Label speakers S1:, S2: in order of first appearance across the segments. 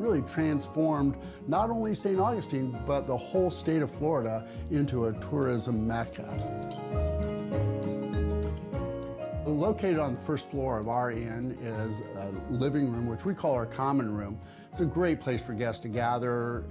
S1: really transformed not only St. Augustine, but the whole state of Florida into a tourism mecca. Located on the first floor of our inn is a living room, which we call our common room. It's a great place for guests to gather,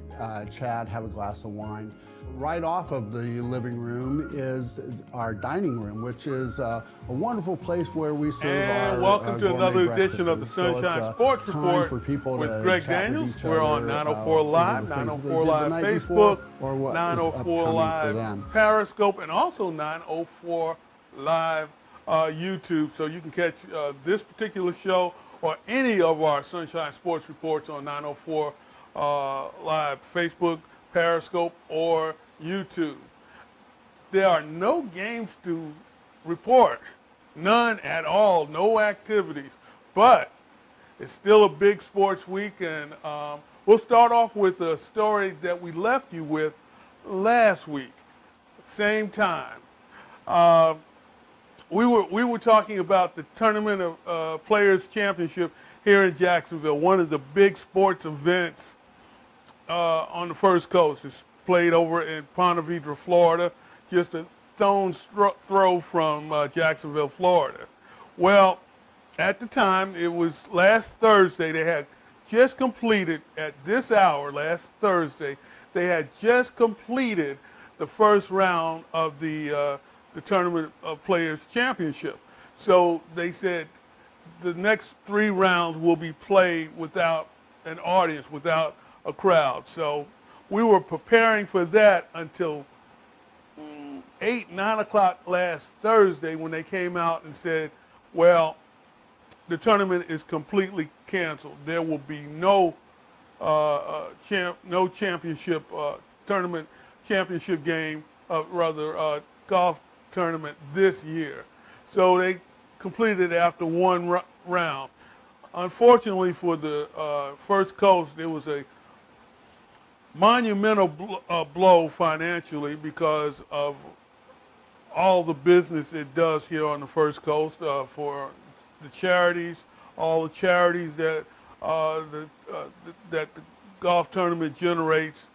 S1: chat, have a glass of wine. Right off of the living room is our dining room, which is a wonderful place where we serve our
S2: welcome to another edition of the
S1: breakfasts.
S2: Sunshine Sports Report
S1: for people
S2: with
S1: to
S2: Greg
S1: chat with
S2: Daniels.
S1: each
S2: We're on
S1: other,
S2: 904 Live,
S1: either the things that they
S2: 904
S1: did the
S2: Live
S1: night before,
S2: Facebook,
S1: or what is
S2: 904
S1: upcoming for
S2: Live
S1: them.
S2: Periscope, and also 904 Live YouTube. So you can catch this particular show or any of our Sunshine Sports Reports on 904 Live Facebook, Periscope, or YouTube. There are no games to report, none at all, no activities, but it's still a big sports week, and we'll start off with a story that we left you with last week, same time. We were talking about the Tournament of Players Championship here in Jacksonville, one of the big sports events on the First Coast. It's played over in Ponte Vedra, Florida, just a stone's throw from Jacksonville, Florida. Well, at the time, it was last Thursday, they had just completed, at this hour, last Thursday, they had just completed the first round of the Tournament of Players Championship. So they said the next 3 rounds will be played without an audience, without a crowd. So we were preparing for that until 8, 9 o'clock last Thursday when they came out and said, well, the tournament is completely canceled. There will be no championship tournament, championship game, golf tournament this year. So they completed it after 1 round. Unfortunately for the First Coast, it was a monumental blow financially because of all the business it does here on the First Coast for the charities, all the charities that that the golf tournament generates.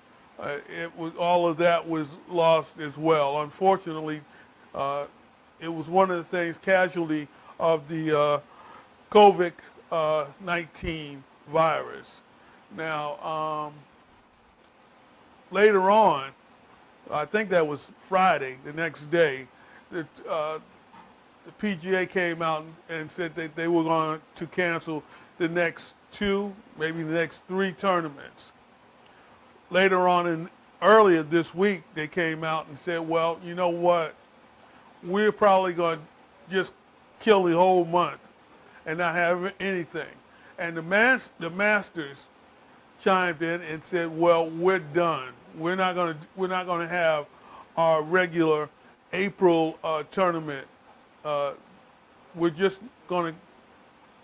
S2: All of that was lost as well. Unfortunately, it was one of the things, casualty of the COVID-19 virus. Now, later on, I think that was Friday, the next day, the PGA came out and said that they were going to cancel the next 2, maybe the next 3 tournaments. Later on, earlier this week, they came out and said, well, you know what? We're probably going to just kill the whole month and not have anything. And the Masters chimed in and said, well, we're done. We're not going to have our regular April tournament. We're just going to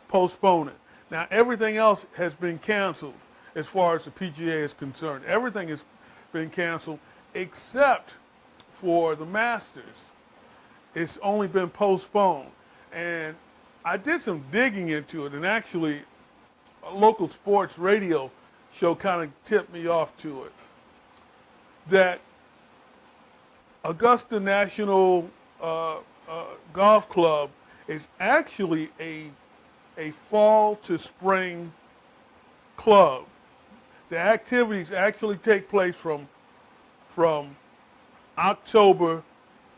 S2: postpone it. Now, everything else has been canceled as far as the PGA is concerned. Everything has been canceled except for the Masters. It's only been postponed. And I did some digging into it, and actually a local sports radio show kind of tipped me off to it, that Augusta National Golf Club is actually a fall to spring club. The activities actually take place from October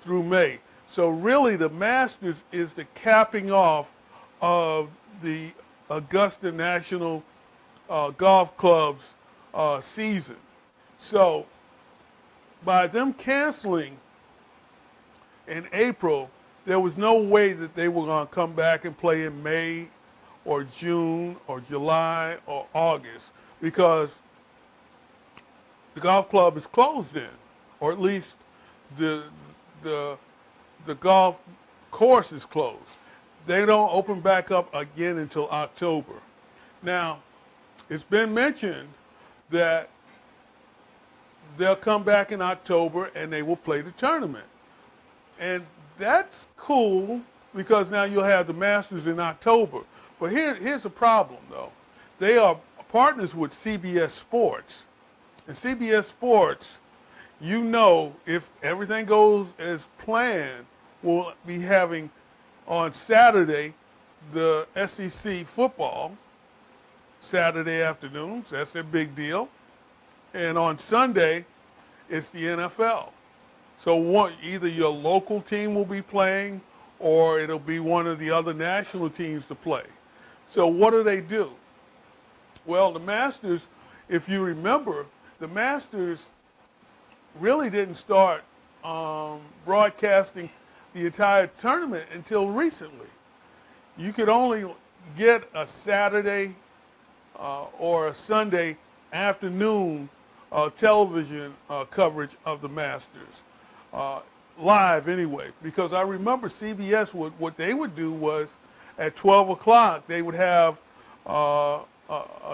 S2: through May. So really the Masters is the capping off of the Augusta National Golf Club's season. So by them canceling in April, there was no way that they were going to come back and play in May or June or July or August, because the golf club is closed then, or at least the golf course is closed. They don't open back up again until October. Now, it's been mentioned that they'll come back in October and they will play the tournament. And that's cool because now you'll have the Masters in October. But here's a problem, though. They are partners with CBS Sports. And CBS Sports, you know, if everything goes as planned, we'll be having on Saturday the SEC football, Saturday afternoons. That's their big deal. And on Sunday, it's the NFL. So either your local team will be playing or it'll be one of the other national teams to play. So what do? Well, the Masters, if you remember, the Masters really didn't start broadcasting the entire tournament until recently. You could only get a Saturday or a Sunday afternoon television coverage of the Masters, live anyway, because I remember CBS, what they would do was at 12 o'clock, they would have a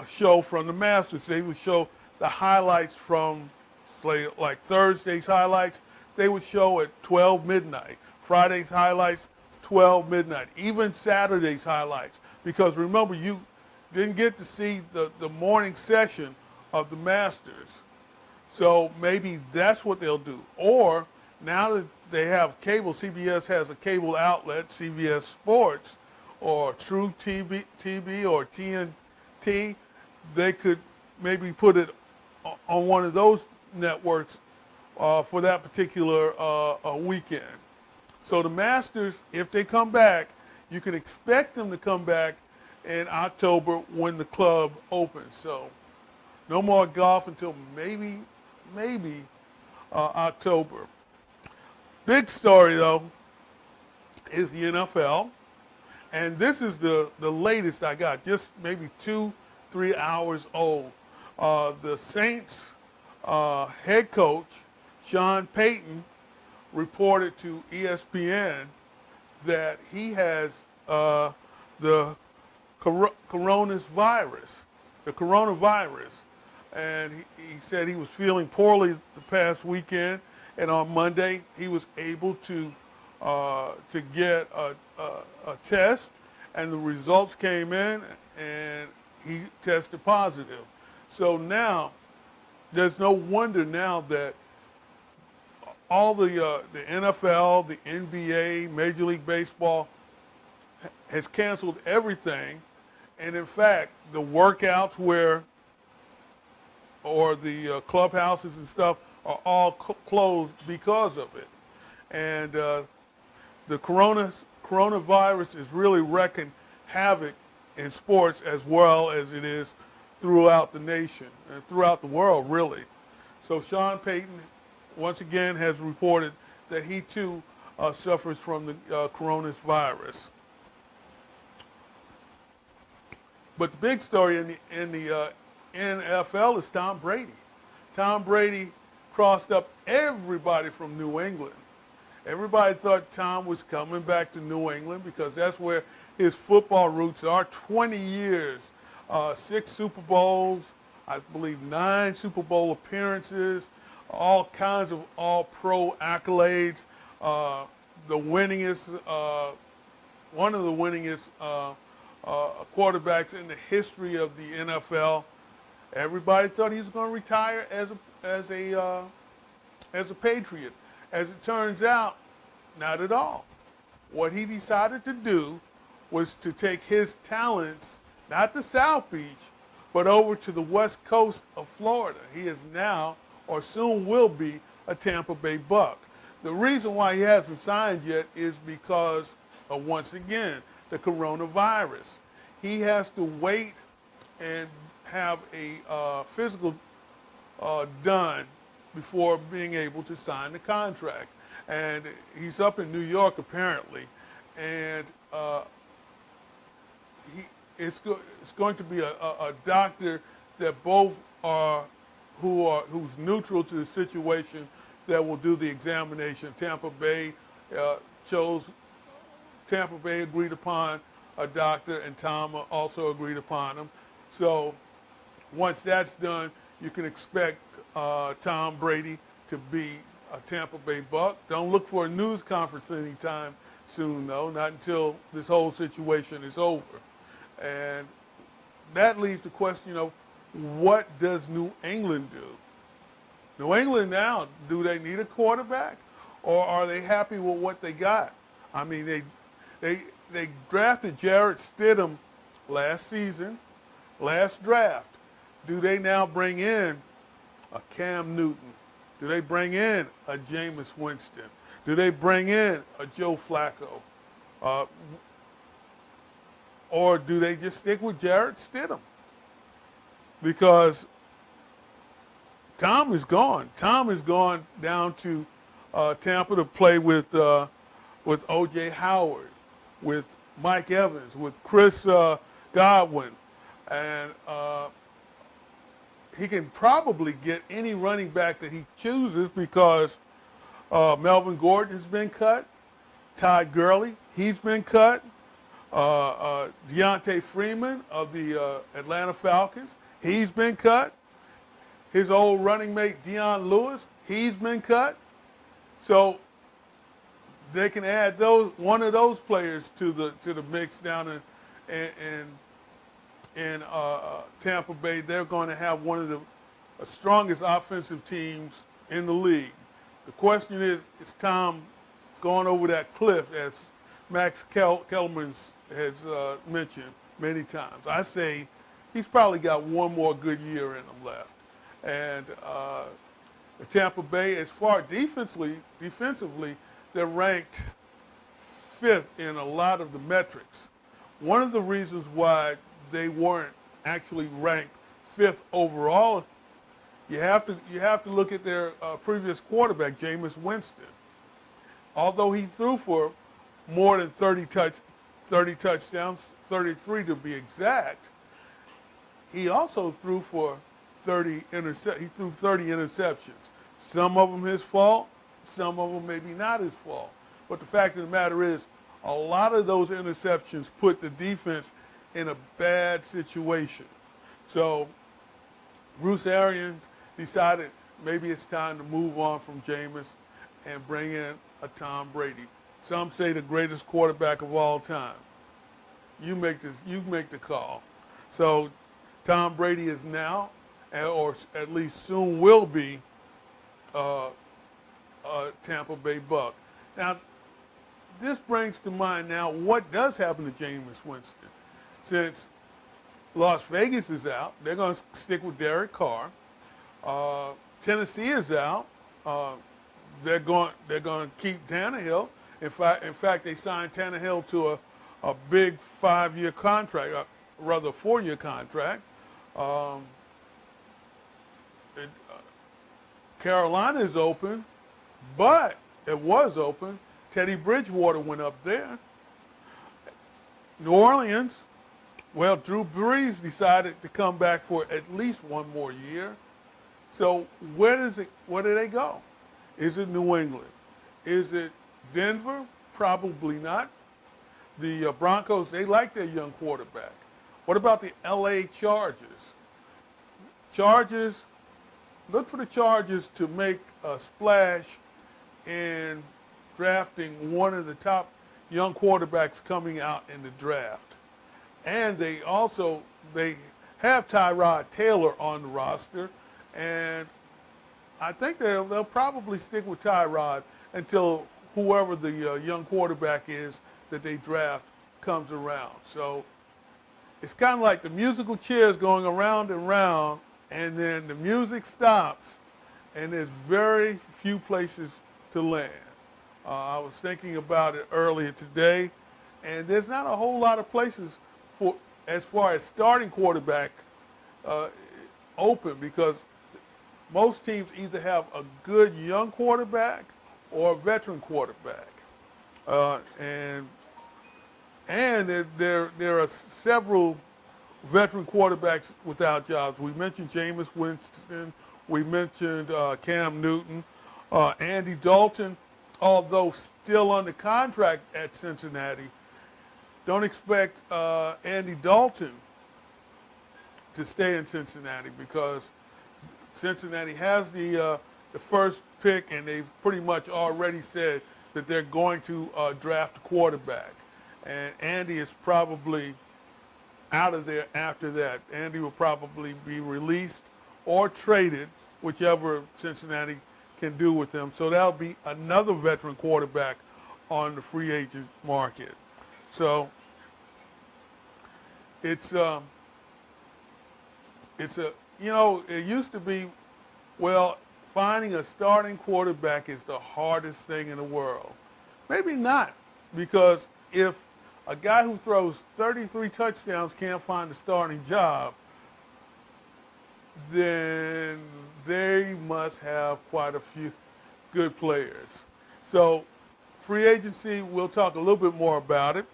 S2: show from the Masters. They would show the highlights from, say, like Thursday's highlights, they would show at 12 midnight. Friday's highlights, 12 midnight. Even Saturday's highlights. Because remember, you didn't get to see the morning session of the Masters. So maybe that's what they'll do. Or now that they have cable, CBS has a cable outlet, CBS Sports, or True TV or TNT, they could maybe put it on one of those networks for that particular weekend. So the Masters, if they come back, you can expect them to come back in October when the club opens. So no more golf until maybe October. Big story, though, is the NFL. And this is the latest I got, just maybe 2-3 hours old. The Saints head coach, Sean Payton, reported to ESPN that he has the coronavirus, and he said he was feeling poorly the past weekend, and on Monday he was able to get a test, and the results came in, and he tested positive. So now, there's no wonder now that all the NFL, the NBA, Major League Baseball has canceled everything, and in fact, the workouts or the clubhouses and stuff are all closed because of it. And the coronavirus is really wreaking havoc in sports as well as it is throughout the nation and throughout the world, really. So Sean Payton, once again, has reported that he too suffers from the coronavirus. But the big story in the NFL is Tom Brady. Tom Brady crossed up everybody from New England. Everybody thought Tom was coming back to New England because that's where his football roots are. 20 years, 6 Super Bowls, I believe 9 Super Bowl appearances, all kinds of all-pro accolades, the winningest, one of the winningest quarterbacks in the history of the NFL. Everybody thought he was going to retire as a Patriot. As it turns out, not at all. What he decided to do was to take his talents, not to South Beach, but over to the west coast of Florida. He is now, or soon will be, a Tampa Bay Buck. The reason why he hasn't signed yet is because of, once again, the coronavirus. He has to wait and have a physical done before being able to sign the contract. And he's up in New York apparently, and it's going to be a doctor that both are who's neutral to the situation that will do the examination. Tampa Bay agreed upon a doctor, and Tom also agreed upon him. So once that's done, you can expect Tom Brady to be a Tampa Bay Buck. Don't look for a news conference anytime soon, though, not until this whole situation is over. And that leaves the question of what does New England do? New England now, do they need a quarterback, or are they happy with what they got? I mean, they drafted Jarrett Stidham last season, last draft. Do they now bring in a Cam Newton? Do they bring in a Jameis Winston? Do they bring in a Joe Flacco? Or do they just stick with Jarrett Stidham? Because Tom is gone. Tom is gone down to Tampa to play with O.J. Howard, with Mike Evans, with Chris Godwin, and he can probably get any running back that he chooses because Melvin Gordon has been cut, Todd Gurley, he's been cut, Deontay Freeman of the Atlanta Falcons, he's been cut. His old running mate Dion Lewis, he's been cut. So they can add one of those players to the mix down in Tampa Bay. They're going to have one of the strongest offensive teams in the league. The question is Tom going over that cliff, as Max Kellerman has mentioned many times? I say he's probably got one more good year in him left. And Tampa Bay, as far defensively, they're ranked 5th in a lot of the metrics. One of the reasons why they weren't actually ranked 5th overall, you have to look at their previous quarterback, Jameis Winston. Although he threw for more than 30 touchdowns, 33 to be exact, he also threw for 30 interceptions. Some of them his fault, some of them maybe not his fault. But the fact of the matter is, a lot of those interceptions put the defense in a bad situation. So Bruce Arians decided maybe it's time to move on from Jameis and bring in a Tom Brady. Some say the greatest quarterback of all time. You make the call. So Tom Brady is now, or at least soon will be, a Tampa Bay Buck. Now, this brings to mind now what does happen to Jameis Winston. Since Las Vegas is out, they're going to stick with Derek Carr. Tennessee is out. They're going to keep Tannehill. In fact, they signed Tannehill to a big 5-year contract, rather 4-year contract. Carolina is open, but it was open. Teddy Bridgewater went up there. New Orleans, well, Drew Brees decided to come back for at least one more year. So where do they go? Is it New England? Is it Denver? Probably not. The Broncos, they like their young quarterback. What about the LA Chargers? Look for the Chargers to make a splash in drafting one of the top young quarterbacks coming out in the draft. And they have Tyrod Taylor on the roster, and I think they'll probably stick with Tyrod until whoever the young quarterback is that they draft comes around. So it's kind of like the musical chairs going around and round, and then the music stops, and there's very few places to land. I was thinking about it earlier today, and there's not a whole lot of places for as far as starting quarterback open, because most teams either have a good young quarterback or a veteran quarterback, and there are several veteran quarterbacks without jobs. We mentioned Jameis Winston. We mentioned Cam Newton. Andy Dalton, although still under contract at Cincinnati, don't expect Andy Dalton to stay in Cincinnati, because Cincinnati has the first pick, and they've pretty much already said that they're going to draft a quarterback. And Andy is probably out of there after that. Andy will probably be released or traded, whichever Cincinnati can do with them. So that'll be another veteran quarterback on the free agent market. So it's a it used to be, well, finding a starting quarterback is the hardest thing in the world. Maybe not, because if a guy who throws 33 touchdowns can't find a starting job, then they must have quite a few good players. So free agency, we'll talk a little bit more about it.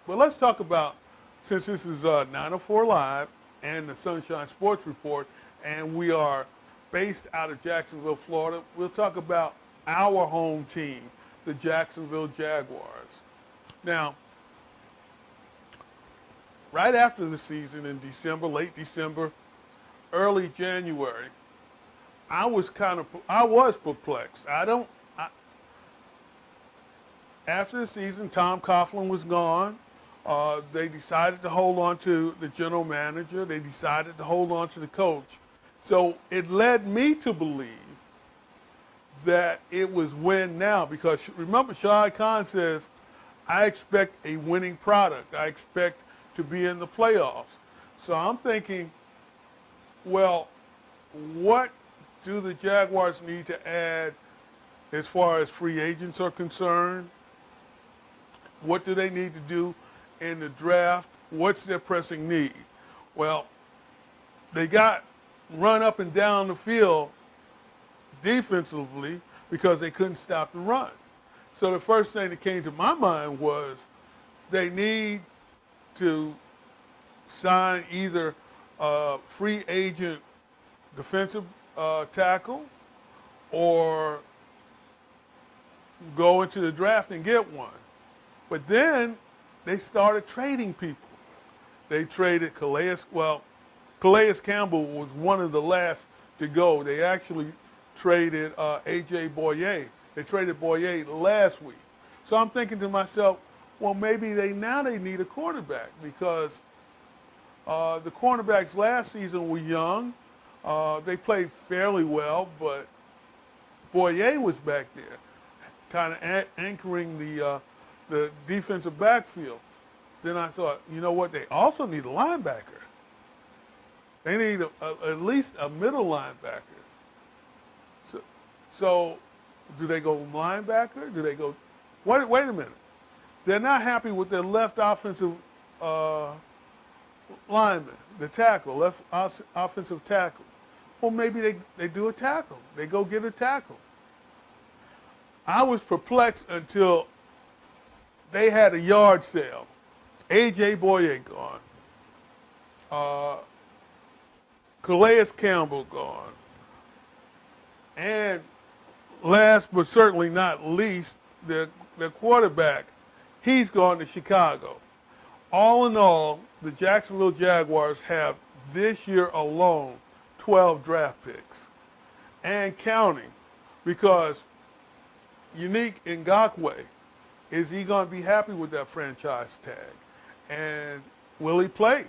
S2: But let's talk about, since this is 904 Live and the Sunshine Sports Report, and we are based out of Jacksonville, Florida, we'll talk about our home team, the Jacksonville Jaguars. Now, right after the season in December, late December, early January, I was perplexed. After the season, Tom Coughlin was gone. They decided to hold on to the general manager. They decided to hold on to the coach. So it led me to believe that it was win now, because remember, Shad Khan says, I expect a winning product. I expect to be in the playoffs. So I'm thinking, well, what do the Jaguars need to add as far as free agents are concerned? What do they need to do in the draft? What's their pressing need? Well, they got run up and down the field defensively because they couldn't stop the run. So the first thing that came to my mind was they need to sign either a free agent defensive tackle or go into the draft and get one. But then they started trading people. They traded Calais Campbell was one of the last to go. They actually traded A.J. Boye. They traded Boye last week. So I'm thinking to myself, well, maybe they need a quarterback, because the cornerbacks last season were young. They played fairly well, but Boye was back there, kind of anchoring the defensive backfield. Then I thought, you know what? They also need a linebacker. They need at least a middle linebacker. So do they go linebacker? Do they go? Wait a minute. They're not happy with their left offensive lineman, the tackle, left offensive tackle. Well, maybe they do a tackle. They go get a tackle. I was perplexed until they had a yard sale. A.J. Boye gone. Calais Campbell gone. And last but certainly not least, the quarterback, he's gone to Chicago. All in all, the Jacksonville Jaguars have this year alone 12 draft picks and counting, because Unique Ngakoue, is he going to be happy with that franchise tag? And will he play?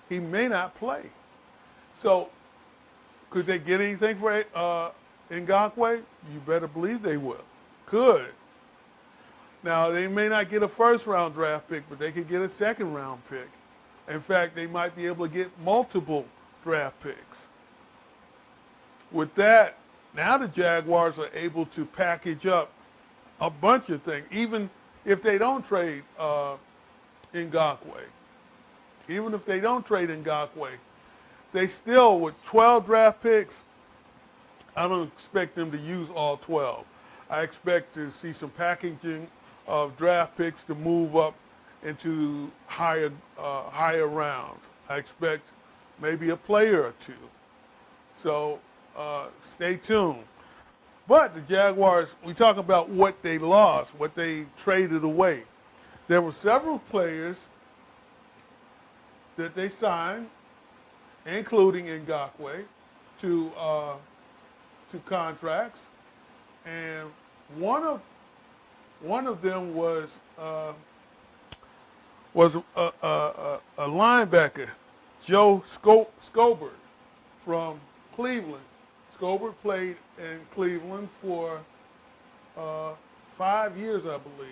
S2: He may not play. So could they get anything for Ngakoue? You better believe they will. Could. Now, they may not get a first-round draft pick, but they could get a second-round pick. In fact, they might be able to get multiple draft picks. With that, now the Jaguars are able to package up a bunch of things, even if they don't trade Ngakoue. Even if they don't trade Ngakoue, they still, with 12 draft picks, I don't expect them to use all 12. I expect to see some packaging of draft picks to move up into higher rounds. I expect maybe a player or two. So stay tuned. But the Jaguars, we talk about what they lost, what they traded away. There were several players that they signed, including Ngakoue, to contracts, and one of them was was a linebacker, Joe Scobert from Cleveland. Scobert played in Cleveland for 5 years, I believe,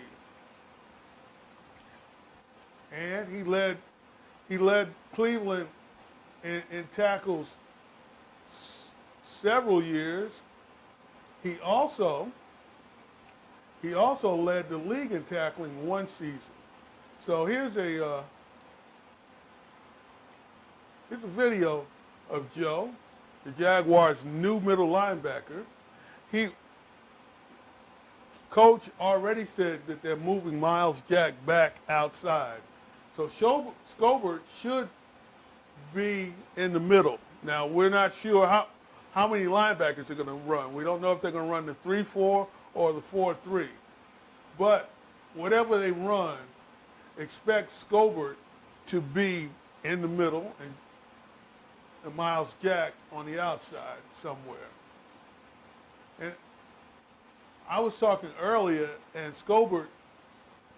S2: and he led Cleveland in tackles several years. He also led the league in tackling one season. So here's a video of Joe, the Jaguars' new middle linebacker. Coach already said that they're moving Miles Jack back outside. So Scobert should be in the middle. Now, we're not sure how many linebackers are going to run. We don't know if they're going to run the 3-4 or the 4-3. But whatever they run, expect Scobert to be in the middle and Miles Jack on the outside somewhere. And I was talking earlier, and Scobert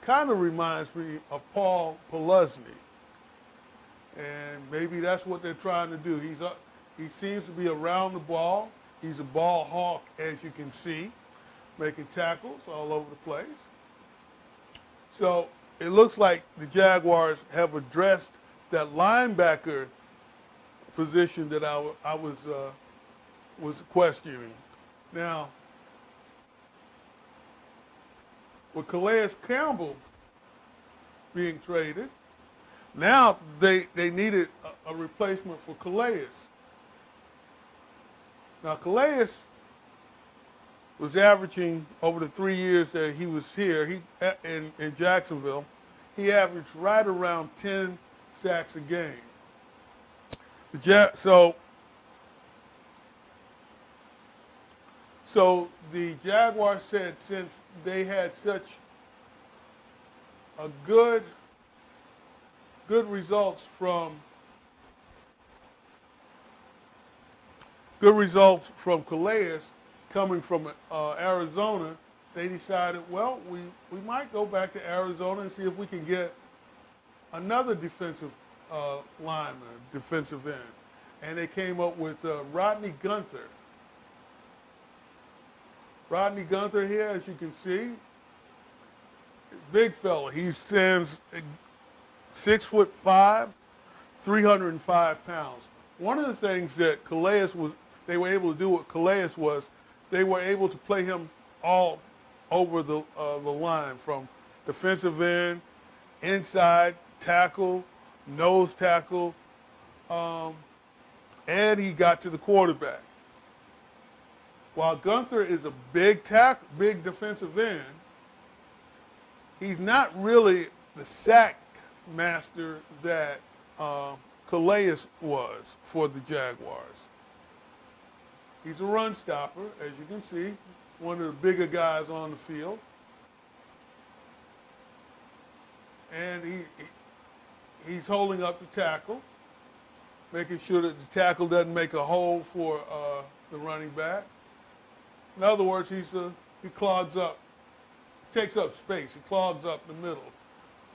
S2: kind of reminds me of Paul Peluzny. And maybe that's what they're trying to do. He seems to be around the ball. He's a ball hawk, as you can see, making tackles all over the place. So it looks like the Jaguars have addressed that linebacker position that I was questioning. Now, with Calais Campbell being traded, now they needed a replacement for Calais. Now, Calais was averaging, over the 3 years that he was here, in Jacksonville, he averaged right around 10 sacks a game. So the Jaguars said, since they had such a good results from Calais coming from Arizona, they decided, well, we might go back to Arizona and see if we can get another defensive lineman, defensive end. And they came up with Rodney Gunther. Rodney Gunther here, as you can see, big fella. He stands 6'5", 305 pounds. One of the things that they were able to do with Calais was they were able to play him all over the line, from defensive end, inside tackle, nose tackle, and he got to the quarterback. While Gunther is a big defensive end, he's not really the sack master that Calais was for the Jaguars. He's a run stopper, as you can see, one of the bigger guys on the field. And he's holding up the tackle, making sure that the tackle doesn't make a hole for the running back. In other words, he clogs up, takes up space. He clogs up the middle,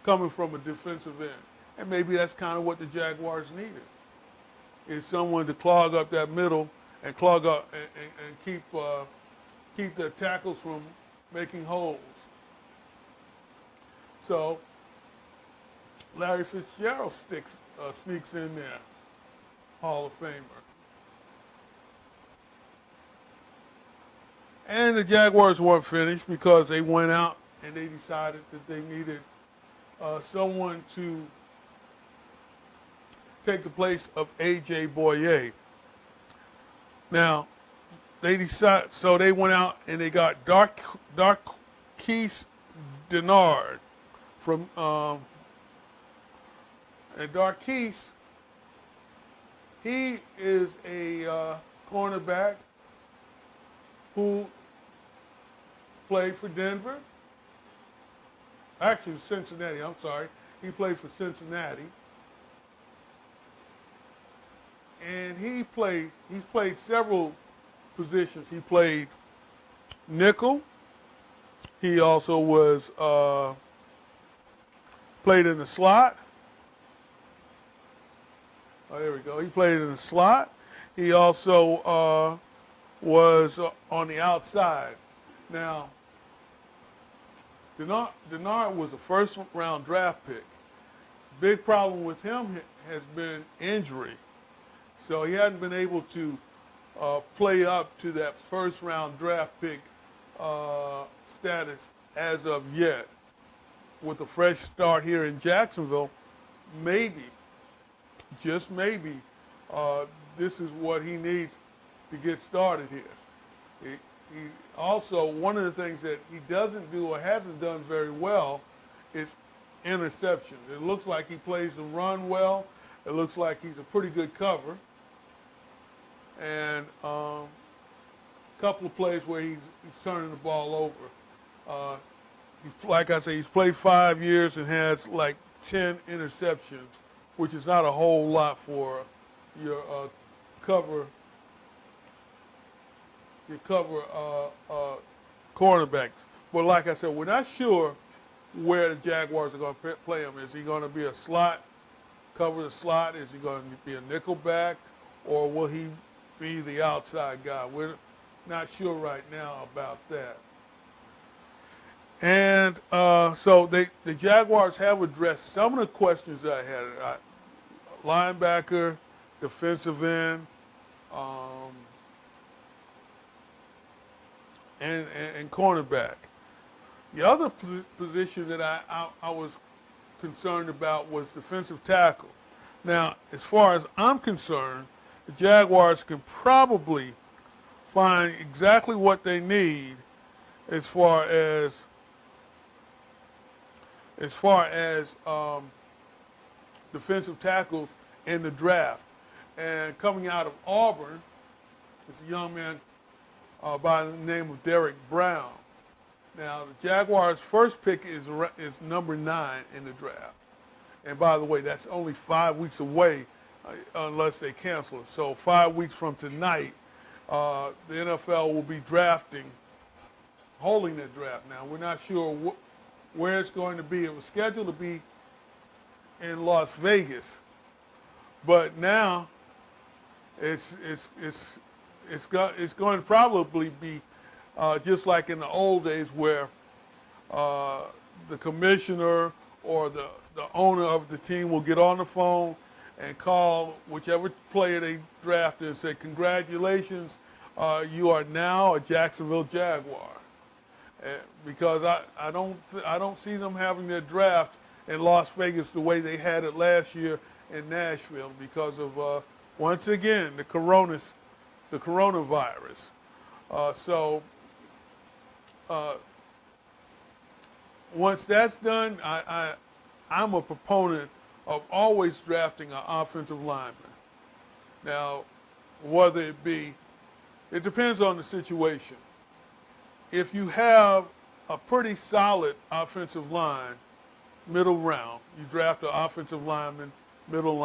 S2: coming from a defensive end. And maybe that's kind of what the Jaguars needed, is someone to clog up that middle and clog up and keep the tackles from making holes. So Larry Fitzgerald sneaks in there, Hall of Famer. And the Jaguars weren't finished, because they went out and they decided that they needed someone to take the place of A.J. Boye. Now, so they went out and they got Darqueze Dennard from, and Darqueze, he is a cornerback who played for Denver. Actually, Cincinnati, I'm sorry. He played for Cincinnati. And he's played several positions. He played nickel. He also was played in the slot. Oh, there we go. He played in the slot. He also was on the outside. Now, Denard was a first-round draft pick. Big problem with him has been injury. So he hadn't been able to play up to that first-round draft pick status as of yet. With a fresh start here in Jacksonville, maybe, just maybe, this is what he needs to get started here. He also, one of the things that he doesn't do or hasn't done very well is interception. It looks like he plays the run well. It looks like he's a pretty good cover. And a couple of plays where he's turning the ball over. Like I say, he's played 5 years and has like 10 interceptions, which is not a whole lot for your cornerbacks. But like I said, we're not sure where the Jaguars are going to play him. Is he going to be a slot, cover the slot? Is he going to be a nickel back? Or will he be the outside guy? We're not sure right now about that. And so the Jaguars have addressed some of the questions that I had. Linebacker, defensive end, and cornerback. The other position that I was concerned about was defensive tackle. Now, as far as I'm concerned, the Jaguars can probably find exactly what they need as far as defensive tackles in the draft. And coming out of Auburn is a young man by the name of Derek Brown. Now, the Jaguars' first pick is number 9 in the draft. And by the way, that's only 5 weeks away unless they cancel it. So 5 weeks from tonight, the NFL will be holding that draft. Now, we're not sure where it's going to be. It was scheduled to be in Las Vegas, but now it's going to probably be just like in the old days where the commissioner or the owner of the team will get on the phone and call whichever player they drafted and say, "Congratulations, you are now a Jacksonville Jaguar." Because I don't see them having their draft in Las Vegas the way they had it last year in Nashville because of once again the coronavirus. So once that's done, I'm a proponent of always drafting an offensive lineman. Now, whether it depends on the situation. If you have a pretty solid offensive line, middle round, you draft an offensive lineman, middle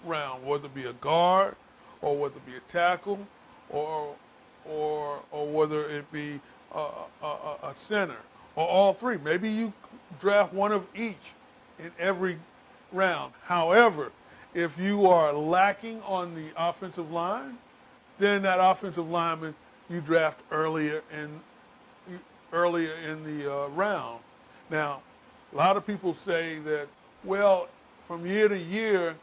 S2: round, whether it be a guard or whether it be a tackle or whether it be a center or all three. Maybe you draft one of each in every round. However, if you are lacking on the offensive line, then that offensive lineman you draft earlier in the round. Now, a lot of people say that, well, from year to year,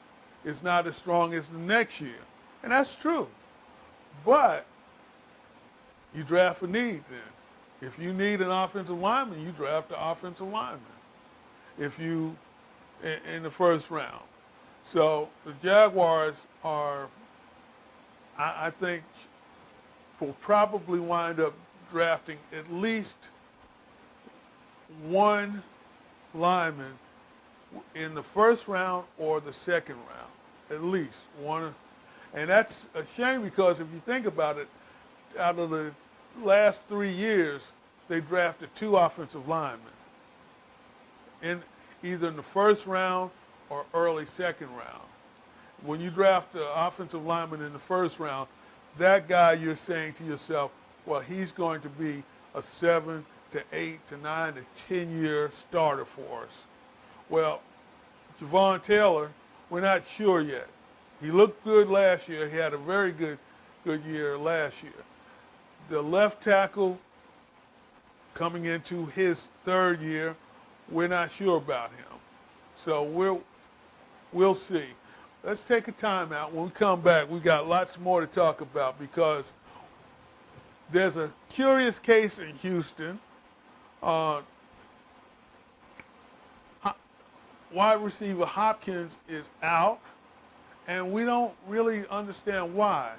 S2: it's not as strong as the next year. And that's true. But you draft for need then. If you need an offensive lineman, you draft an offensive lineman in the first round. So the Jaguars are, I think, will probably wind up drafting at least one lineman in the first round or the second round, at least one. And that's a shame because if you think about it, out of the last 3 years, they drafted 2 offensive linemen either in the first round or early second round. When you draft the offensive lineman in the first round, that guy, you're saying to yourself, well, he's going to be a 7 to 8 to 9 to 10 year starter for us. Well, Javon Taylor, we're not sure yet. He looked good last year. He had a very good year last year. The left tackle coming into his third year, we're not sure about him. So we'll see. Let's take a timeout. When we come back, we got lots more to talk about because there's a curious case in Houston. Wide receiver Hopkins is out, and we don't really understand why.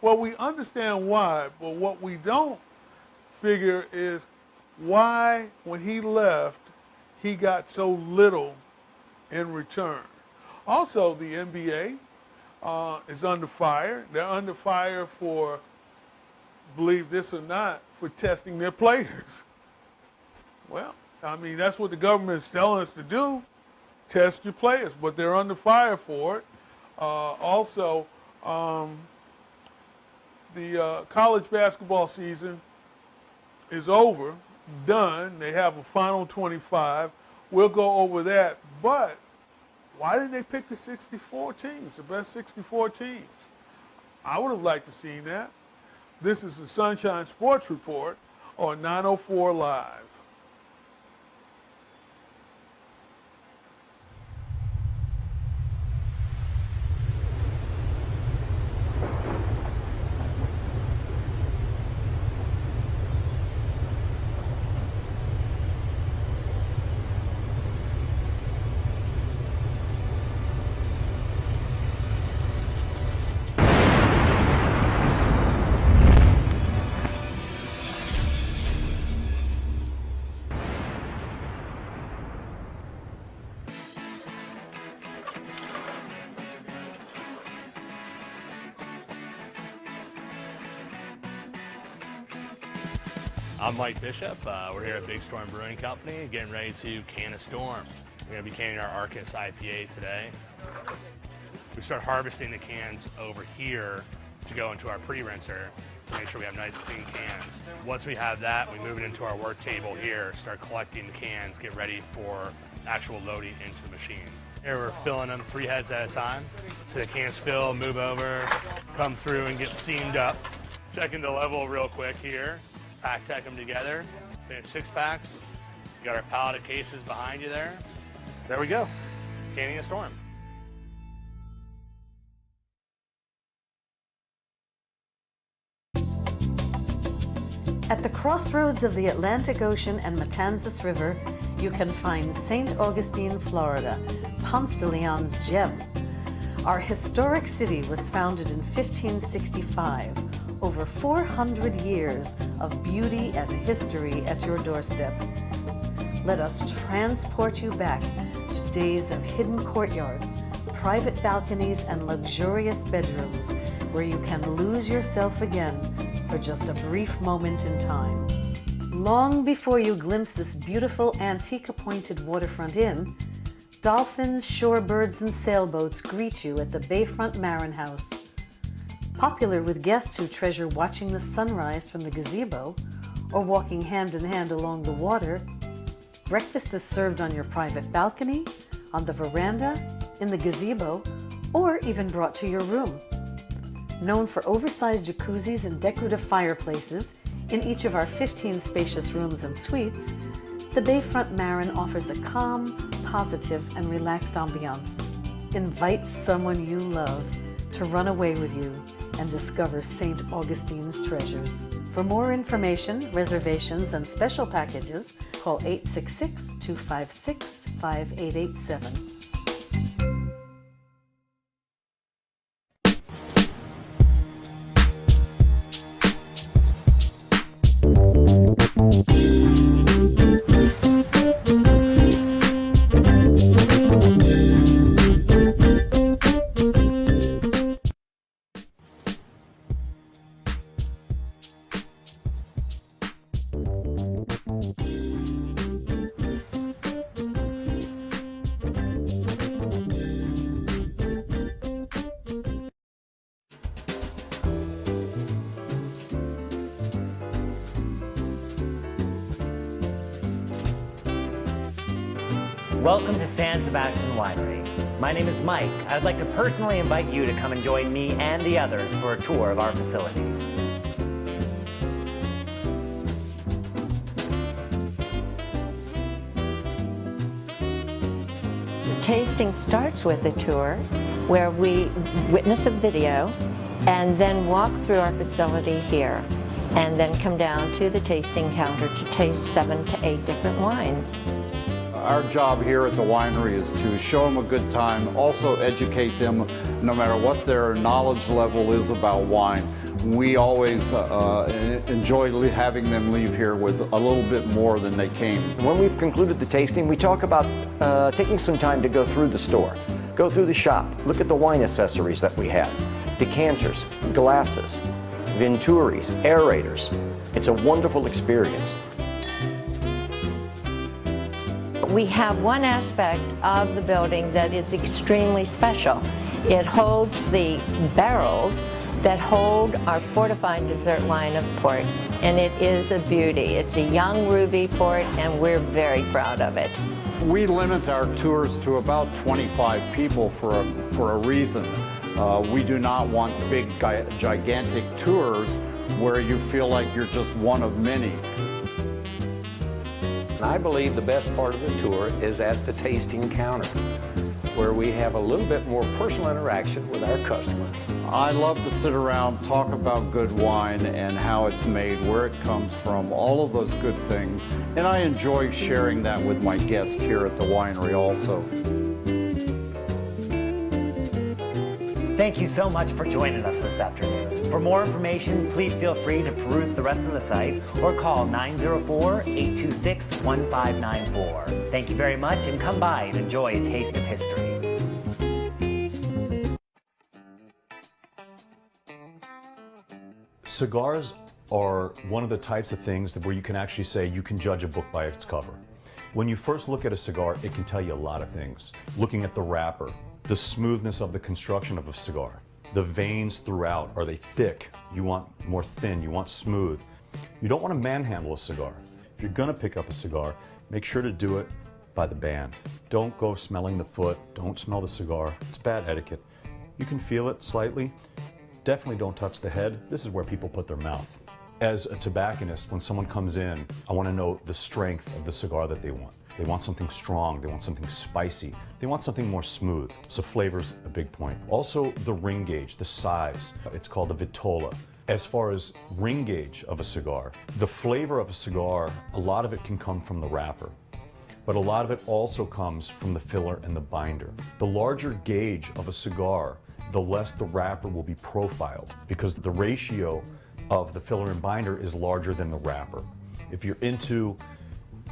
S2: Well, we understand why, but what we don't figure is why, when he left, he got so little in return. Also, the NBA is under fire. They're under fire for, believe this or not, for testing their players. Well, I mean, that's what the government is telling us to do, test your players, but they're under fire for it. Also, the college basketball season is over, done. They have a final 25. We'll go over that, but why did they pick the 64 teams, the best 64 teams? I would have liked to see that. This is the Sunshine Sports Report on 904 Live.
S3: I'm Mike Bishop. We're here at Big Storm Brewing Company, getting ready to can a storm. We're going to be canning our Arcus IPA today. We start harvesting the cans over here to go into our pre-rinser to make sure we have nice clean cans. Once we have that, we move it into our work table here, start collecting the cans, get ready for actual loading into the machine. Here we're filling them 3 heads at a time. So the cans fill, move over, come through and get steamed up. Checking the level real quick here. Pack tech them together, finish 6 packs. You got our pallet of cases behind you there. There we go, canning a storm.
S4: At the crossroads of the Atlantic Ocean and Matanzas River, you can find St. Augustine, Florida, Ponce de Leon's gem. Our historic city was founded in 1565. Over 400 years of beauty and history at your doorstep. Let us transport you back to days of hidden courtyards, private balconies, and luxurious bedrooms where you can lose yourself again for just a brief moment in time. Long before you glimpse this beautiful antique-appointed waterfront inn, dolphins, shorebirds, and sailboats greet you at the Bayfront Marin House. Popular with guests who treasure watching the sunrise from the gazebo or walking hand in hand along the water, breakfast is served on your private balcony, on the veranda, in the gazebo, or even brought to your room. Known for oversized jacuzzis and decorative fireplaces in each of our 15 spacious rooms and suites, the Bayfront Marin offers a calm, positive, and relaxed ambiance. Invite someone you love to run away with you and discover St. Augustine's treasures. For more information, reservations, and special packages, call 866-256-5887.
S5: Welcome to San Sebastian Winery. My name is Mike. I'd like to personally invite you to come and join me and the others for a tour of our facility.
S6: The tasting starts with a tour where we witness a video and then walk through our facility here and then come down to the tasting counter to taste 7 to 8 different wines.
S7: Our job here at the winery is to show them a good time, also educate them no matter what their knowledge level is about wine. We always enjoy having them leave here with a little bit more than they came.
S8: When we've concluded the tasting, we talk about taking some time to go through the store, go through the shop, look at the wine accessories that we have, decanters, glasses, Venturis, aerators. It's a wonderful experience.
S6: We have one aspect of the building that is extremely special. It holds the barrels that hold our fortified dessert line of port, and it is a beauty. It's a young ruby port, and we're very proud of it.
S7: We limit our tours to about 25 people for a reason. We do not want big, gigantic tours where you feel like you're just one of many.
S9: I believe the best part of the tour is at the tasting counter, where we have a little bit more personal interaction with our customers.
S7: I love to sit around, talk about good wine and how it's made, where it comes from, all of those good things. And I enjoy sharing that with my guests here at the winery also.
S5: Thank you so much for joining us this afternoon. For more information, please feel free to peruse the rest of the site or call 904-826-1594. Thank you very much, and come by and enjoy a taste of history.
S10: Cigars are one of the types of things where you can actually say you can judge a book by its cover. When you first look at a cigar, it can tell you a lot of things. Looking at the wrapper, the smoothness of the construction of a cigar, the veins throughout, are they thick? You want more thin, you want smooth. You don't want to manhandle a cigar. If you're gonna pick up a cigar, make sure to do it by the band. Don't go smelling the foot, don't smell the cigar. It's bad etiquette. You can feel it slightly. Definitely don't touch the head. This is where people put their mouth. As a tobacconist, when someone comes in, I want to know the strength of the cigar that they want. They want something strong, they want something spicy, they want something more smooth. So flavor's a big point. Also the ring gauge, the size. It's called a vitola. As far as ring gauge of a cigar, the flavor of a cigar, a lot of it can come from the wrapper, but a lot of it also comes from the filler and the binder. The larger gauge of a cigar, the less the wrapper will be profiled, because the ratio of the filler and binder is larger than the wrapper. If you're into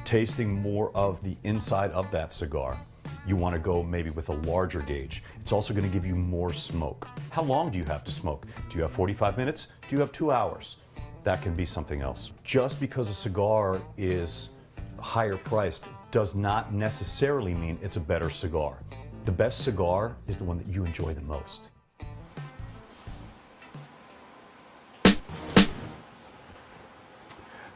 S10: tasting more of the inside of that cigar, you want to go maybe with a larger gauge. It's also going to give you more smoke. How long do you have to smoke? Do you have 45 minutes? Do you have 2 hours? That can be something else. Just because a cigar is higher priced does not necessarily mean it's a better cigar. The best cigar is the one that you enjoy the most.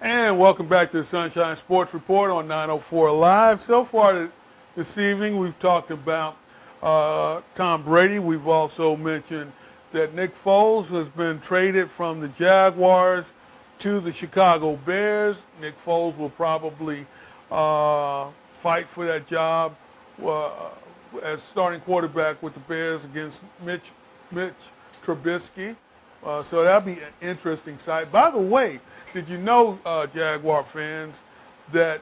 S2: And welcome back to the Sunshine Sports Report on 904 Live. So far this evening, we've talked about Tom Brady. We've also mentioned that Nick Foles has been traded from the Jaguars to the Chicago Bears. Nick Foles will probably fight for that job as starting quarterback with the Bears against Mitch Trubisky. So that'll be an interesting sight. By the way, did you know, Jaguar fans, that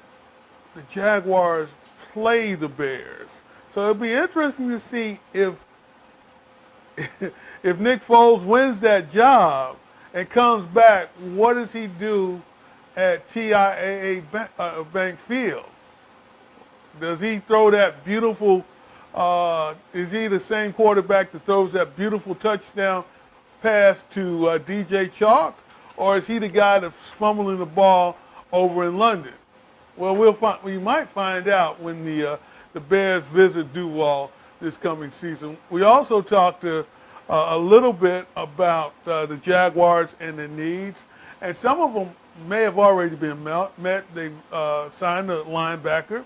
S2: the Jaguars play the Bears? So it'll be interesting to see if Nick Foles wins that job and comes back, what does he do at TIAA Bank Field? Does he throw that beautiful, is he the same quarterback that throws that beautiful touchdown pass to DJ Chalk? Or is he the guy that's fumbling the ball over in London? Well, we might find out when the Bears visit Duval this coming season. We also talked a little bit about the Jaguars and their needs, and some of them may have already been met. They've signed a linebacker.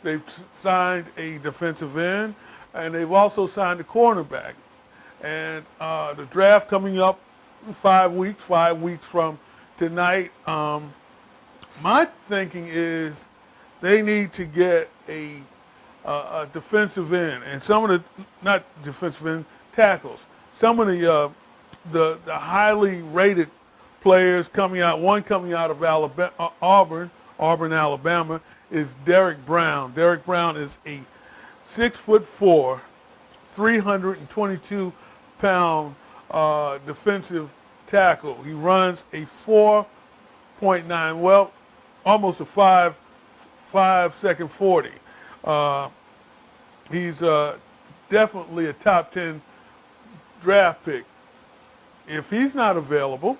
S2: They've signed a defensive end, and they've also signed a cornerback. And the draft coming up in 5 weeks from tonight. My thinking is they need to get a defensive end, and some of the, not defensive end, tackles. Some of the highly rated players coming out, one coming out of Alabama, Auburn, Alabama, is Derek Brown. Derek Brown is a 6'4", 322-pound defensive tackle. He runs a 4.9, well, almost a 5 second 40. He's definitely a top 10 draft pick. If he's not available,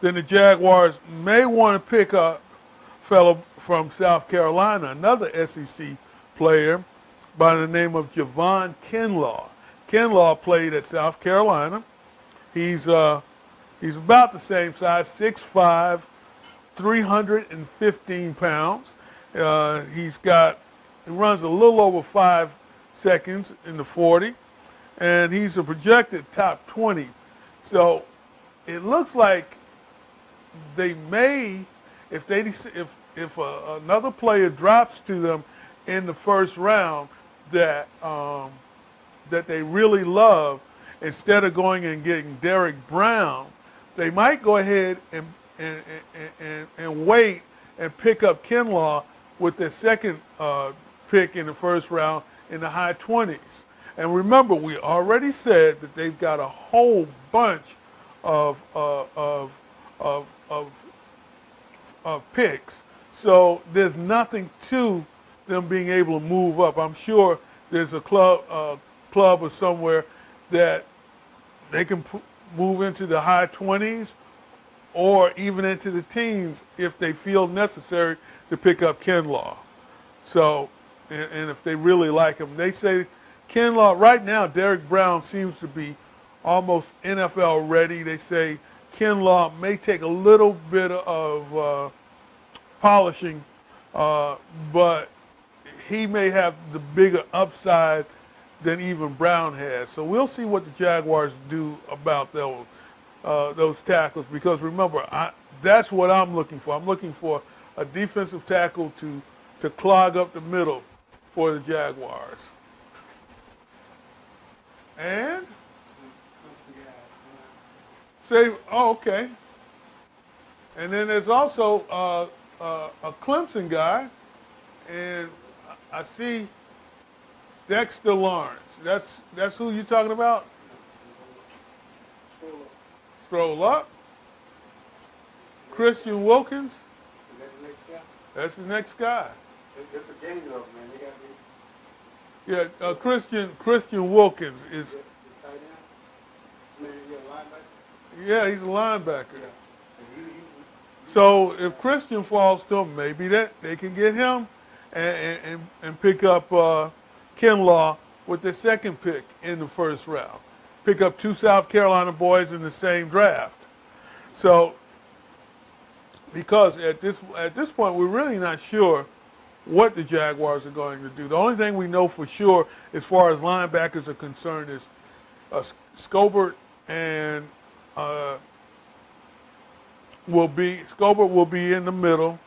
S2: then the Jaguars may want to pick up a fellow from South Carolina, another SEC player by the name of Javon Kinlaw. Kinlaw played at South Carolina. He's about the same size, 6'5", 315 pounds. He runs a little over 5 seconds in the 40, and he's a projected top 20. So it looks like they may, if another player drops to them in the first round that they really love, instead of going and getting Derek Brown, they might go ahead and wait and pick up Kinlaw with their second pick in the first round in the high 20s. And remember, we already said that they've got a whole bunch of picks. So there's nothing to them being able to move up. I'm sure there's a club or somewhere that they can move into the high 20s or even into the teens if they feel necessary to pick up Kinlaw. So, and if they really like him. They say Kinlaw, right now, Derek Brown seems to be almost NFL ready. They say Kinlaw may take a little bit of polishing, but he may have the bigger upside than even Brown has. So we'll see what the Jaguars do about those tackles, because remember, that's what I'm looking for. I'm looking for a defensive tackle to clog up the middle for the Jaguars. And say, oh, okay. And then there's also a Clemson guy, and I see Dexter Lawrence. That's who you're talking about? Scroll up. Christian Wilkins. That's the next guy.
S11: It's a gang of man. They got to be.
S2: Yeah, Christian Wilkins is.
S11: The tight end. I mean, linebacker.
S2: Yeah, he's a linebacker. So if Christian falls to him, maybe that they can get him and pick up Kinlaw with the second pick in the first round. Pick up 2 South Carolina boys in the same draft. So because at this point we're really not sure what the Jaguars are going to do. The only thing we know for sure as far as linebackers are concerned is Scobert and will be in the middle,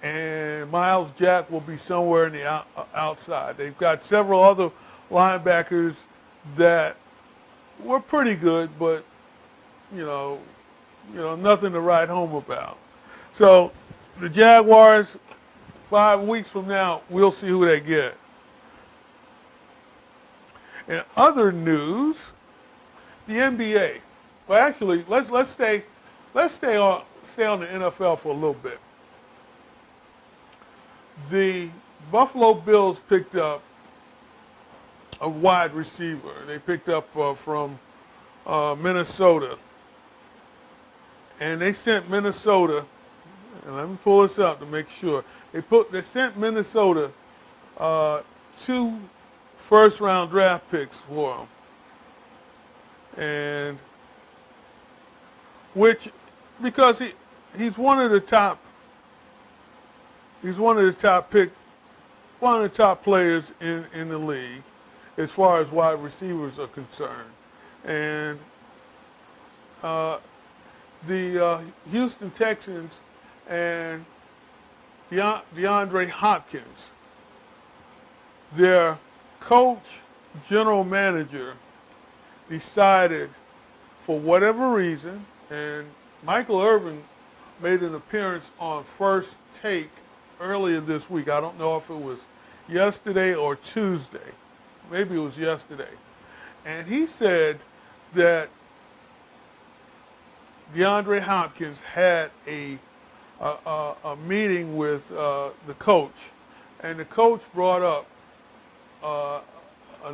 S2: and Miles Jack will be somewhere in the outside. They've got several other linebackers that were pretty good, but you know, nothing to write home about. So the Jaguars, 5 weeks from now, we'll see who they get. In other news, the NBA. Well, actually, let's stay on the NFL for a little bit. The Buffalo Bills picked up a wide receiver. They picked up from Minnesota, and they sent Minnesota. And let me pull this up to make sure. They sent Minnesota 2 first-round draft picks for him, and because he's one of the top one of the top players in the league as far as wide receivers are concerned. And the Houston Texans and DeAndre Hopkins, their coach, general manager, decided for whatever reason, and Michael Irvin made an appearance on First Take earlier this week. I don't know if it was yesterday or Tuesday. Maybe it was yesterday. And he said that DeAndre Hopkins had a meeting with the coach, and the coach brought up a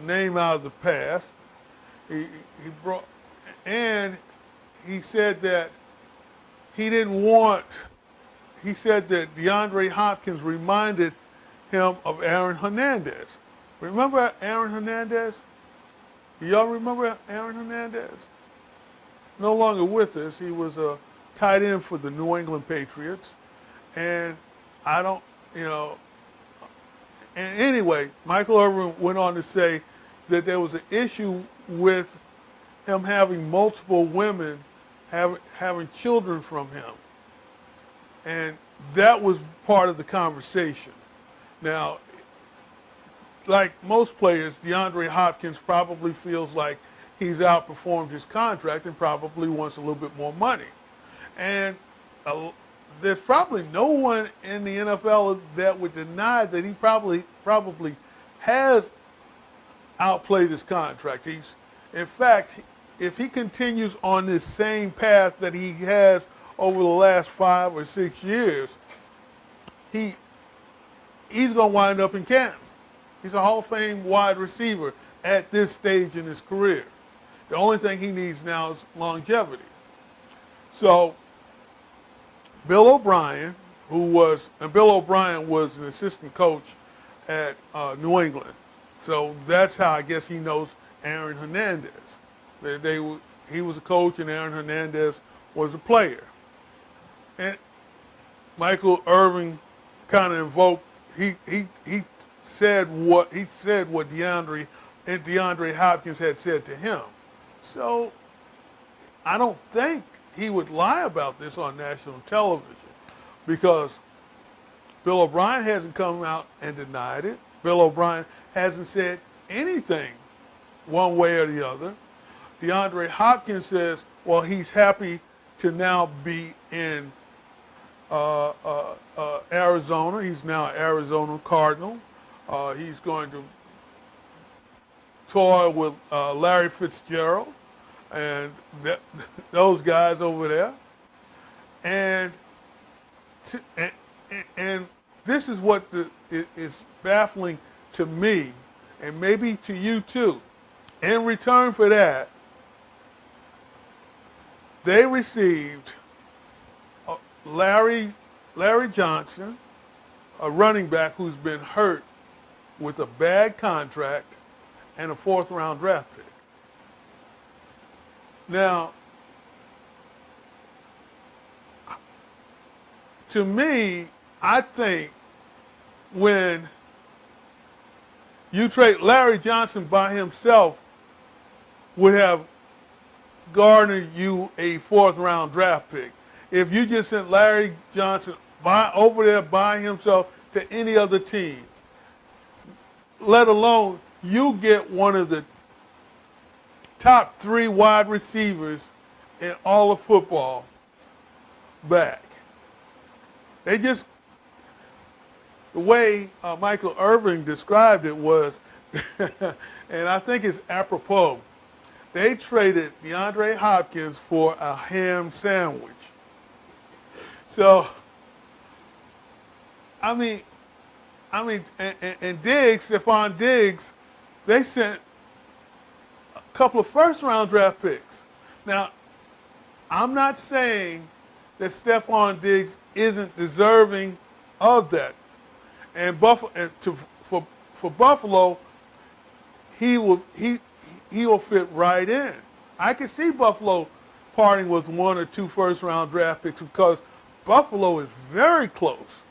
S2: name out of the past. He said that he didn't want. He said that DeAndre Hopkins reminded him of Aaron Hernandez. Remember Aaron Hernandez? Do y'all remember Aaron Hernandez? No longer with us. He was a tight end for the New England Patriots. And I don't, and anyway, Michael Irvin went on to say that there was an issue with him having multiple women having children from him. And that was part of the conversation. Now, like most players, DeAndre Hopkins probably feels like he's outperformed his contract and probably wants a little bit more money. And there's probably no one in the NFL that would deny that he probably has outplayed his contract. In fact, if he continues on this same path that he has over the last 5 or 6 years, he's going to wind up in Canton. He's a Hall of Fame wide receiver at this stage in his career. The only thing he needs now is longevity. So Bill O'Brien, was an assistant coach at New England. So that's how I guess he knows Aaron Hernandez. He was a coach and Aaron Hernandez was a player. And Michael Irvin kind of invoked, he said what DeAndre Hopkins had said to him. So I don't think he would lie about this on national television because Bill O'Brien hasn't come out and denied it. Bill O'Brien hasn't said anything one way or the other. DeAndre Hopkins says, well, he's happy to now be in Arizona. He's now an Arizona Cardinal. He's going to tour with Larry Fitzgerald and those guys over there. And this is what is baffling to me, and maybe to you too. In return for that, they received Larry Johnson, a running back who's been hurt with a bad contract and a 4th-round draft pick. Now, to me, I think when you trade Larry Johnson by himself would have garnered you a 4th-round draft pick. If you just sent Larry Johnson over there by himself to any other team, let alone you get one of the top 3 wide receivers in all of football back. The way Michael Irvin described it was, and I think it's apropos, they traded DeAndre Hopkins for a ham sandwich. So, and Diggs, Stephon Diggs, they sent a couple of 1st-round draft picks. Now, I'm not saying that Stephon Diggs isn't deserving of that. And for Buffalo, he will fit right in. I can see Buffalo parting with 1 or 2 1st-round draft picks because Buffalo is very close.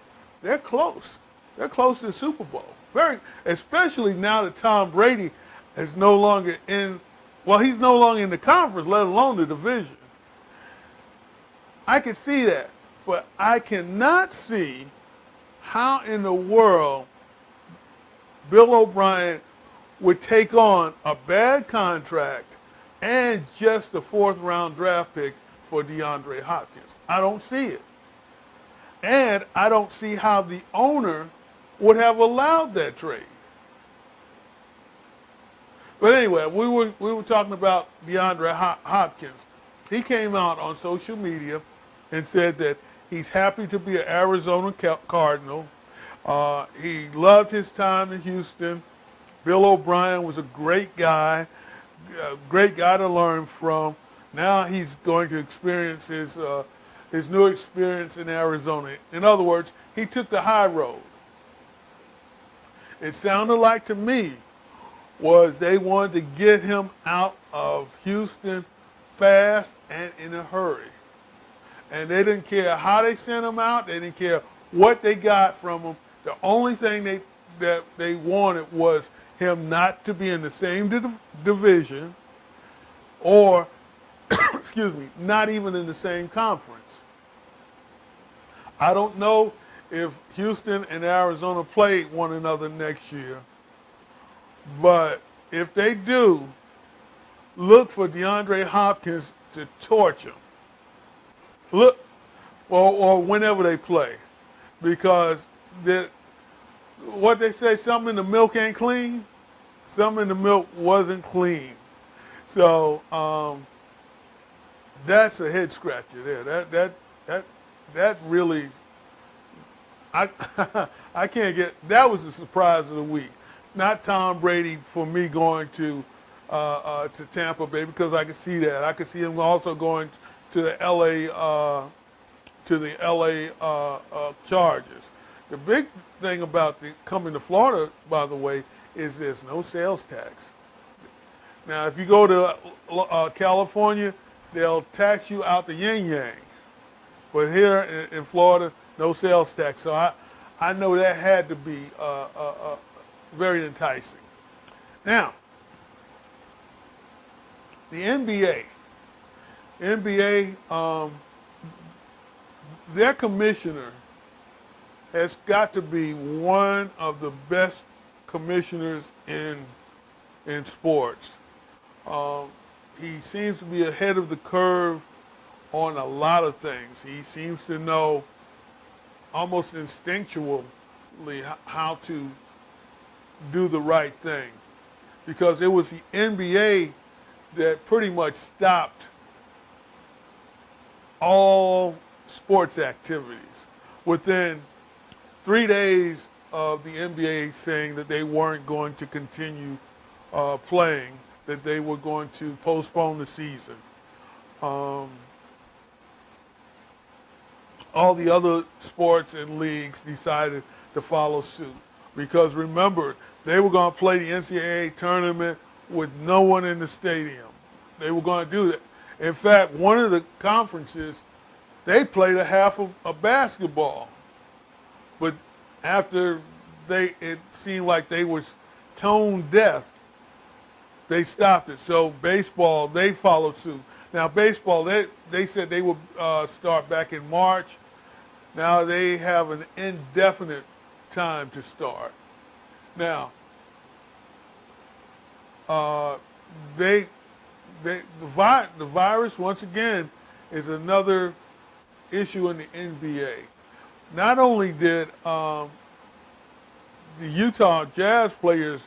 S2: They're close. They're close to the Super Bowl. Very, especially now that Tom Brady is no longer in, well, he's no longer in the conference, let alone the division. I can see that, but I cannot see how in the world Bill O'Brien would take on a bad contract and just a 4th-round draft pick for DeAndre Hopkins. I don't see it. And I don't see how the owner would have allowed that trade. But anyway, we were talking about DeAndre Hopkins. He came out on social media and said that he's happy to be an Arizona Cardinal. He loved his time in Houston. Bill O'Brien was a great guy to learn from. Now he's going to experience his new experience in Arizona. In other words, he took the high road. It sounded like to me was they wanted to get him out of Houston fast and in a hurry. And they didn't care how they sent him out. They didn't care what they got from him. The only thing that they wanted was him not to be in the same division or, excuse me, not even in the same conference. I don't know if Houston and Arizona play one another next year, but if they do, look for DeAndre Hopkins to torch him. Look, or whenever they play, because what they say, something in the milk ain't clean. Something in the milk wasn't clean. So that's a head scratcher there. That really, I can't get. That was the surprise of the week. Not Tom Brady for me going to Tampa Bay, because I could see that. I could see him also going to the LA Chargers. The big thing about coming to Florida, by the way, is there's no sales tax. Now, if you go to California, they'll tax you out the yin-yang. But here in Florida, no sales tax. So I know that had to be very enticing. Now, the NBA, their commissioner has got to be one of the best commissioners in sports. He seems to be ahead of the curve on a lot of things. He seems to know almost instinctually how to do the right thing, because it was the NBA that pretty much stopped all sports activities within 3 days of the NBA saying that they weren't going to continue playing, that they were going to postpone the season. All the other sports and leagues decided to follow suit, because remember, they were going to play the NCAA tournament with no one in the stadium. They were going to do that. In fact, one of the conferences, they played a half of basketball. But after it seemed like they were tone deaf, they stopped it. So baseball, they followed suit. Now baseball, they said they would start back in March. Now they have an indefinite time to start. Now, the virus, once again, is another issue in the NBA. Not only did the Utah Jazz players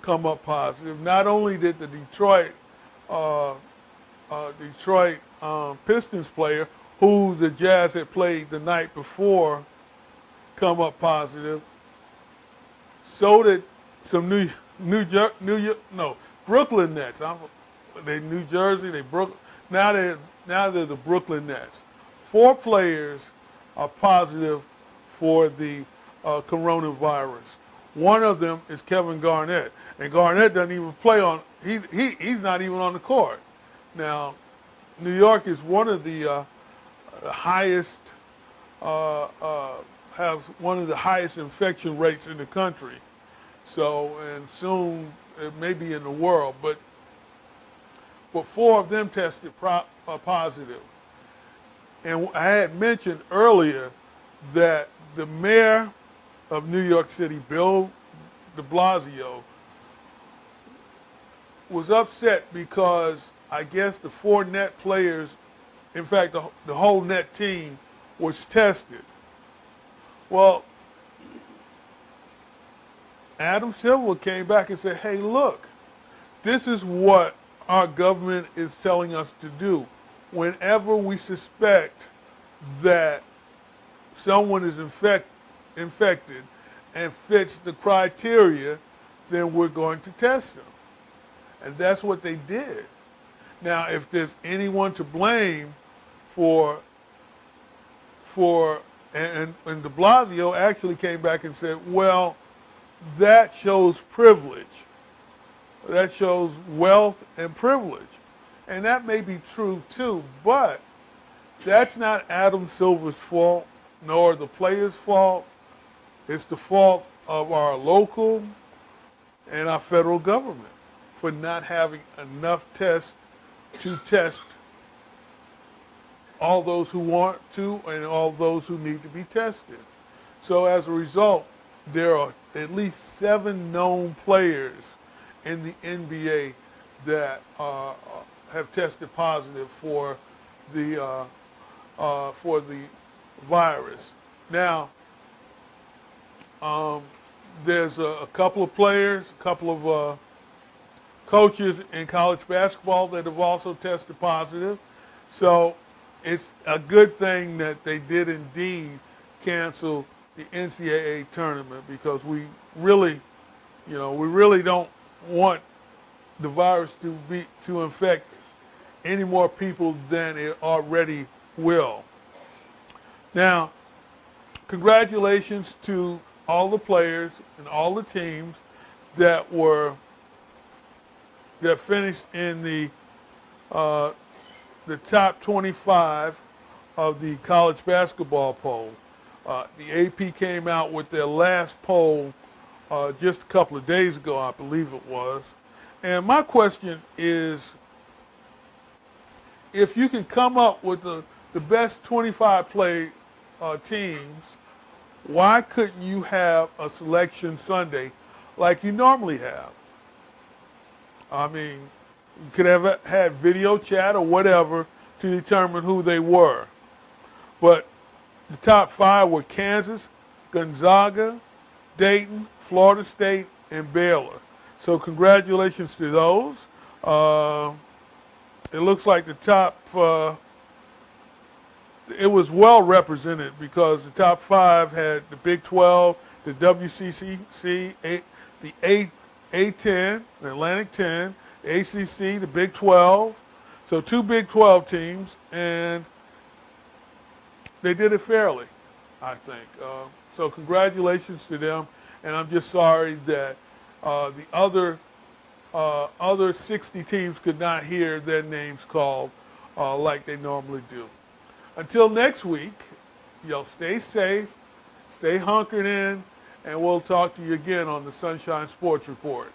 S2: come up positive, not only did the Detroit Pistons player, who the Jazz had played the night before, come up positive, so did some Brooklyn Nets. They New Jersey, now they're the Brooklyn Nets. 4 players are positive for the coronavirus. One of them is Kevin Garnett, and Garnett doesn't even play on. He's not even on the court. Now, New York is one of the highest, have one of the highest infection rates in the country. So, and soon it may be in the world, but 4 of them tested positive. And I had mentioned earlier that the mayor of New York City, Bill de Blasio, was upset because I guess the 4 net players, in fact, the whole net team was tested. Well, Adam Silver came back and said, hey, look, this is what our government is telling us to do. Whenever we suspect that someone is infected and fits the criteria, then we're going to test them. And that's what they did. Now, if there's anyone to blame for and de Blasio actually came back and said, well, that shows privilege. That shows wealth and privilege. And that may be true too, but that's not Adam Silver's fault, nor the players' fault. It's the fault of our local and our federal government for not having enough tests to test all those who want to and all those who need to be tested. So as a result, there are at least 7 known players in the NBA that have tested positive for the virus. Now, there's a couple of players, a couple of coaches in college basketball that have also tested positive. So it's a good thing that they did indeed cancel the NCAA tournament, because we really don't want the virus to infect any more people than it already will. Now, congratulations to all the players and all the teams that finished in the top 25 of the college basketball poll. The AP came out with their last poll just a couple of days ago, I believe it was. And my question is, if you can come up with the best 25 teams, why couldn't you have a selection Sunday like you normally have? I mean, you could have had video chat or whatever to determine who they were. But the top 5 were Kansas, Gonzaga, Dayton, Florida State, and Baylor. So congratulations to those. It looks like the top, it was well represented, because the top 5 had the Big 12, the WCC, the A10, the Atlantic 10, the ACC, the Big 12. So 2 Big 12 teams, and they did it fairly, I think. So congratulations to them, and I'm just sorry that the other 60 teams could not hear their names called like they normally do. Until next week, y'all stay safe, stay hunkered in, and we'll talk to you again on the Sunshine Sports Report.